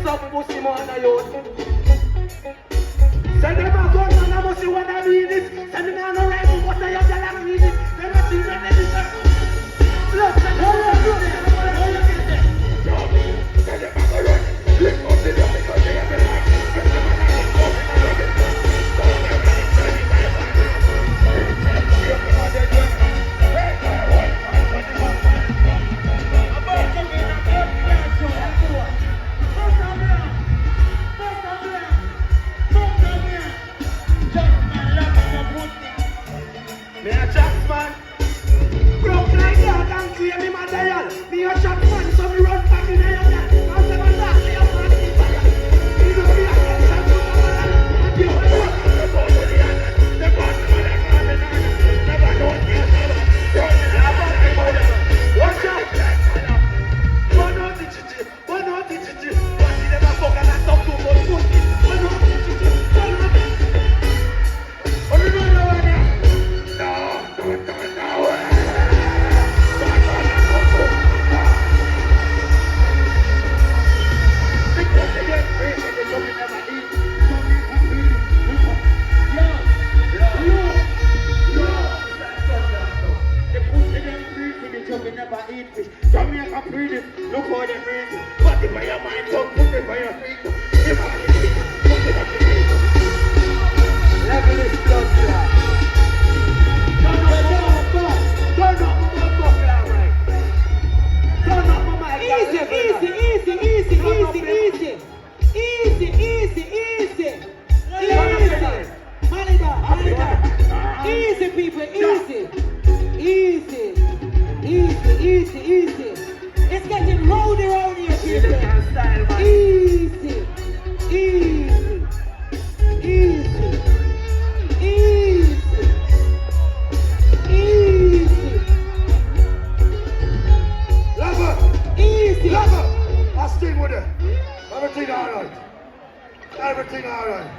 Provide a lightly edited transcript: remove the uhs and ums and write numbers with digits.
some pussy man a youth. Send them a gun man, I must see what I mean it. Send me on a rifle, but I have to read it. They must see when they listen. Look, send them a gun. Send them a gun. Lift up the gun because they have been like. Me a chat man, broke like that and clear me material. Me a chat man, so me run back in the yard. I say my last day of my fire. Me do me a attention to the man and give me one of the boat to the other. The boss man a coming on, never know me a never. Run me a bad thing about them. Watch out! One out the chichi, one out the chichi. Watch it them a fuck and a talk to about pussy. One out the chichi, one out the chichi. What do you know now? Jamaica breathe it, look how they breathe it. Put it by your mind, don't put it by your feet. Put it by your feet. Level is blood clot. Turn up my buckler, right? Turn up my mic. Easy, people, easy. It's getting rowdy around here, people. Easy. Lover, I sting with it. Everything all right.